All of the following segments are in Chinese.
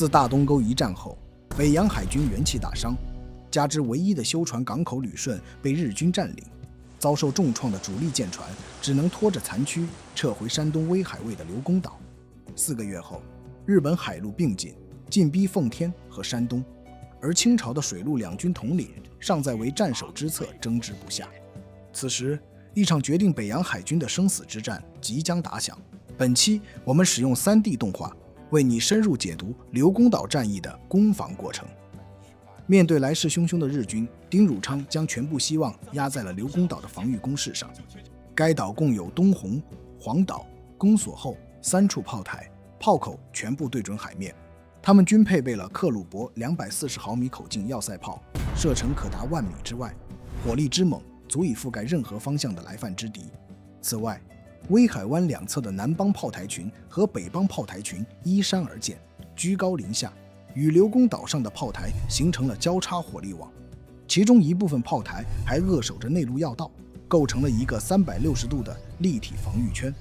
自大东沟一战后，北洋海军元气大伤，加之唯一的修船港口旅顺被日军占领，遭受重创的主力舰船只能拖着残躯撤回山东威海卫的刘公岛。4个月后，日本海陆并进，进逼奉天和山东，而清朝的水陆两军统领尚在为战守之策争执不下。此时，一场决定北洋海军的生死之战即将打响。本期我们使用3D 动画为你深入解读刘公岛战役的攻防过程。面对来势汹汹的日军，丁汝昌将全部希望压在了刘公岛的防御工事上。该岛共有东洪、黄岛、公所后3处炮台，炮口全部对准海面。他们均配备了克虏伯240毫米口径要塞炮，射程可达10000米之外，火力之猛足以覆盖任何方向的来犯之敌。此外，威海湾两侧的南邦炮台群和北邦炮台群依山而建，居高临下，与刘公岛上的炮台形成了交叉火力网。其中一部分炮台还扼守着内陆要道，构成了一个360度的立体防御圈。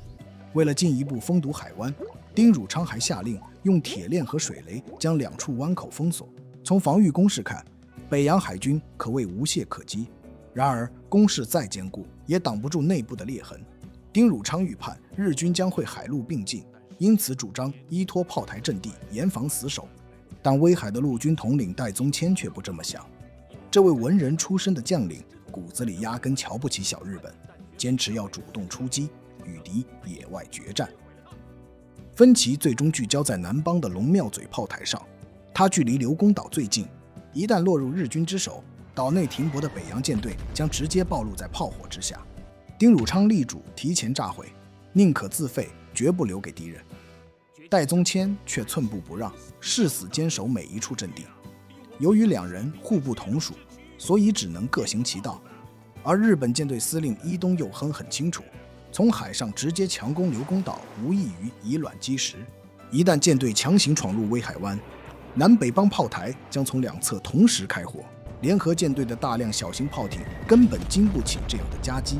为了进一步封堵海湾，丁汝昌还下令用铁链和水雷将2处湾口封锁。从防御工事看，北洋海军可谓无懈可击。然而工事再坚固，也挡不住内部的裂痕。丁汝昌预判日军将会海陆并进，因此主张依托炮台阵地严防死守。但威海的陆军统领戴宗谦却不这么想。这位文人出身的将领骨子里压根瞧不起小日本，坚持要主动出击，与敌野外决战。分歧最终聚焦在南邦的龙庙嘴炮台上，它距离刘公岛最近，一旦落入日军之手，岛内停泊的北洋舰队将直接暴露在炮火之下。丁汝昌力主提前炸毁，宁可自废，绝不留给敌人。戴宗谦却寸步不让，誓死坚守每一处阵地。由于2人互不同属，所以只能各行其道。而日本舰队司令伊东佑亨很清楚，从海上直接强攻刘公岛无异于以卵击石。一旦舰队强行闯入威海湾，南北邦炮台将从2侧同时开火，联合舰队的大量小型炮艇根本经不起这样的夹击。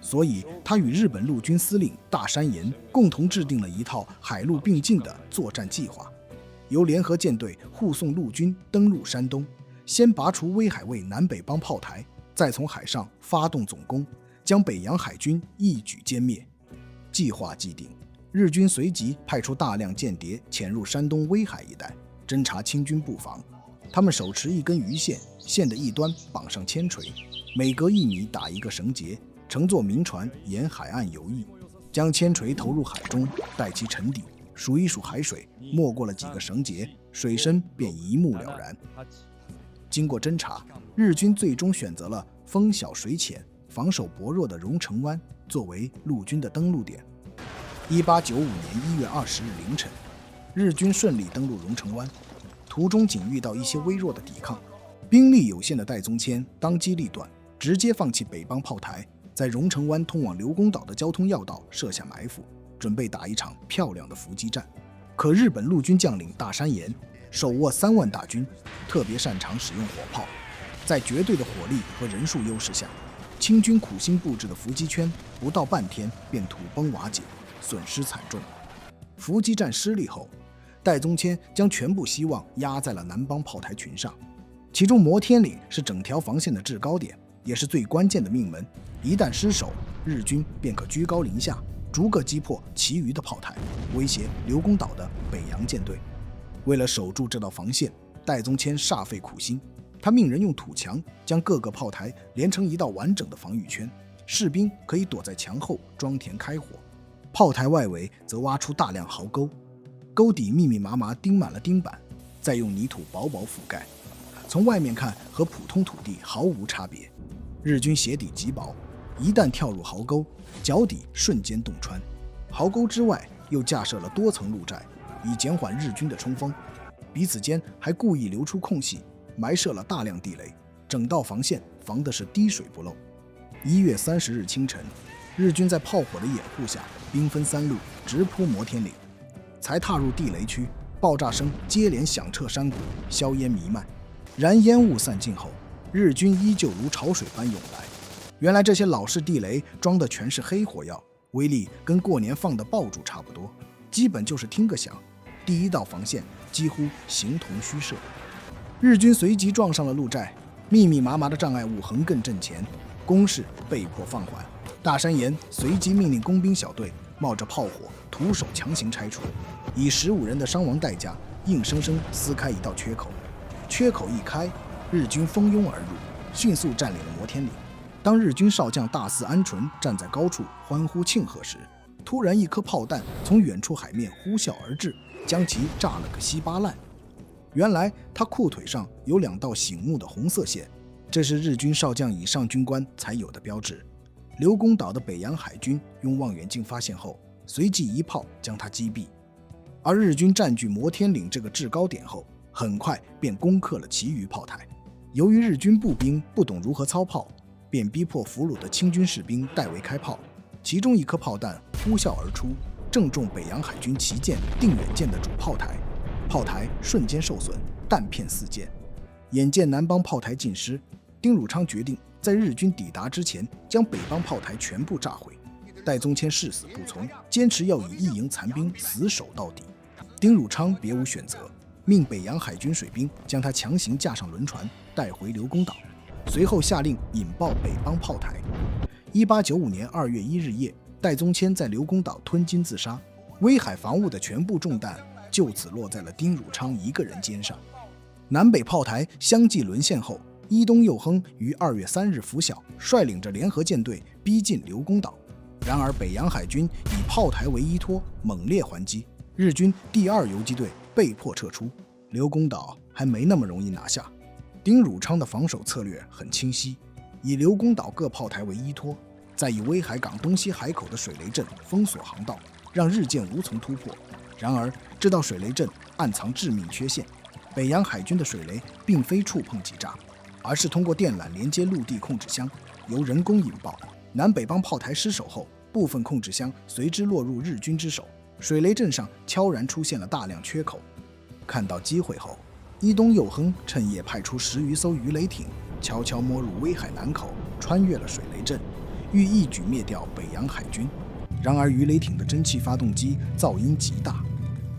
所以他与日本陆军司令大山岩共同制定了一套海陆并进的作战计划，由联合舰队护送陆军登陆山东，先拔除威海卫南北邦炮台，再从海上发动总攻，将北洋海军一举歼灭。计划既定，日军随即派出大量间谍潜入山东威海一带，侦察清军布防。他们手持一根鱼线，线的一端绑上铅锤，每隔1米打一个绳结，乘坐民船沿海岸游弋，将铅锤投入海中，待其沉底，数一数海水，没过了几个绳结，水深便一目了然。经过侦查，日军最终选择了风小水浅、防守薄弱的荣成湾作为陆军的登陆点。1895年1月20日凌晨，日军顺利登陆荣成湾，途中仅遇到一些微弱的抵抗。兵力有限的戴宗谦当机立断，直接放弃北邦炮台，在荣成湾通往刘公岛的交通要道设下埋伏，准备打一场漂亮的伏击战。可日本陆军将领大山岩手握3万大军，特别擅长使用火炮，在绝对的火力和人数优势下，清军苦心布置的伏击圈不到半天便土崩瓦解，损失惨重。伏击战失利后，戴宗谦将全部希望压在了南邦炮台群上，其中摩天岭是整条防线的制高点，也是最关键的命门。一旦失守，日军便可居高临下，逐个击破其余的炮台，威胁刘公岛的北洋舰队。为了守住这道防线，戴宗谦煞费苦心。他命人用土墙将各个炮台连成一道完整的防御圈，士兵可以躲在墙后装填开火。炮台外围则挖出大量壕沟，沟底密密麻麻钉满了钉板，再用泥土薄薄覆盖，从外面看和普通土地毫无差别。日军鞋底极薄，一旦跳入壕沟，脚底瞬间洞穿。壕沟之外又架设了多层路寨，以减缓日军的冲锋。彼此间还故意留出空隙，埋设了大量地雷，整道防线防的是滴水不漏。1月30日清晨，日军在炮火的掩护下，兵分3路直扑摩天岭。才踏入地雷区，爆炸声接连响彻山谷，硝烟弥漫。然烟雾散尽后，日军依旧如潮水般涌来。原来这些老式地雷装的全是黑火药，威力跟过年放的爆竹差不多，基本就是听个响，第一道防线几乎形同虚设。日军随即撞上了鹿寨，密密麻麻的障碍物横亘阵前，攻势被迫放缓。大山岩随即命令工兵小队冒着炮火，徒手强行拆除，以15人的伤亡代价，硬生生撕开一道缺口。缺口一开，日军蜂拥而入，迅速占领了摩天岭。当日军少将大肆鹌鹑站在高处欢呼庆贺时，突然一颗炮弹从远处海面呼啸而至，将其炸了个稀巴烂。原来他裤腿上有2道醒目的红色线，这是日军少将以上军官才有的标志。刘公岛的北洋海军用望远镜发现后，随即一炮将他击毙。而日军占据摩天岭这个制高点后，很快便攻克了其余炮台。由于日军步兵不懂如何操炮，便逼迫俘虏的清军士兵代为开炮。其中一颗炮弹呼啸而出，正中北洋海军旗舰定远舰的主炮台，炮台瞬间受损，弹片四溅。眼见南邦炮台尽失，丁汝昌决定在日军抵达之前将北邦炮台全部炸毁。戴宗谦誓死不从，坚持要以一营残兵死守到底。丁汝昌别无选择，命北洋海军水兵将他强行架上轮船带回刘公岛，随后下令引爆北邦炮台。1895年2月1日夜，戴宗谦在刘公岛吞金自杀，威海防务的全部重担就此落在了丁汝昌一个人肩上。南北炮台相继沦陷后，伊东佑亨于2月3日拂晓，率领着联合舰队逼近刘公岛。然而北洋海军以炮台为依托，猛烈还击，日军第2游击队被迫撤出，刘公岛还没那么容易拿下。丁汝昌的防守策略很清晰，以刘公岛各炮台为依托，再以威海港东西海口的水雷阵封锁航道，让日舰无从突破。然而这道水雷阵暗藏致命缺陷，北洋海军的水雷并非触碰即炸，而是通过电缆连接陆地控制箱，由人工引爆。南北邦炮台失守后，部分控制箱随之落入日军之手，水雷阵上悄然出现了大量缺口。看到机会后，伊东佑亨趁夜派出10余艘鱼雷艇，悄悄摸入威海南口，穿越了水雷阵，欲一举灭掉北洋海军。然而鱼雷艇的蒸汽发动机噪音极大，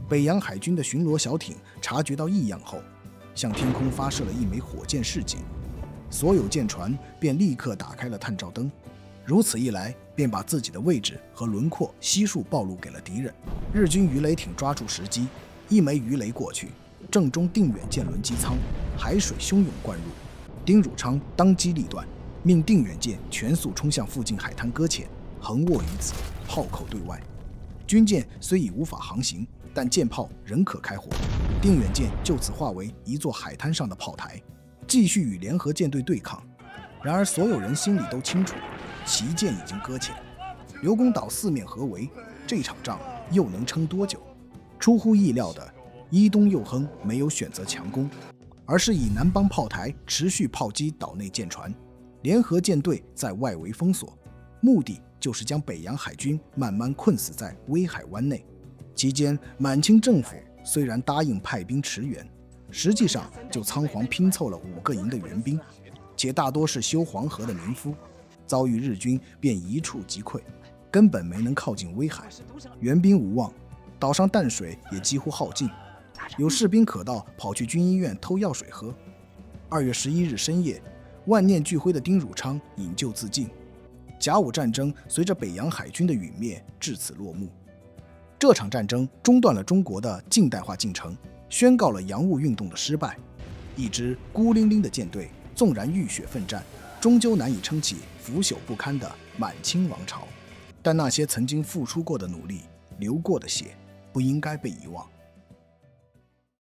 北洋海军的巡逻小艇察觉到异样后，向天空发射了一枚火箭示警，所有舰船便立刻打开了探照灯。如此一来，便把自己的位置和轮廓悉数暴露给了敌人。日军鱼雷艇抓住时机，一枚鱼雷过去，正中定远舰轮机舱，海水汹涌灌入。丁汝昌当机立断，命定远舰全速冲向附近海滩搁浅，横卧于此，炮口对外。军舰虽已无法航行，但舰炮仍可开火。定远舰就此化为一座海滩上的炮台，继续与联合舰队对抗。然而所有人心里都清楚，旗舰已经搁浅，刘公岛四面合围，这场仗又能撑多久？出乎意料的，伊东佑亨没有选择强攻，而是以南邦炮台持续炮击岛内舰船，联合舰队在外围封锁，目的就是将北洋海军慢慢困死在威海湾内。期间，满清政府虽然答应派兵驰援，实际上就仓皇拼凑了5个营的援兵，且大多是修黄河的民夫，遭遇日军便一触即溃，根本没能靠近威海，援兵无望，岛上淡水也几乎耗尽，有士兵渴到跑去军医院偷药水喝。2月11日深夜，万念俱灰的丁汝昌饮酒自尽。甲午战争随着北洋海军的陨灭至此落幕。这场战争中断了中国的近代化进程，宣告了洋务运动的失败。一支孤零零的舰队纵然浴血奋战，终究难以撑起腐朽不堪的满清王朝。但那些曾经付出过的努力、流过的血，不应该被遗忘。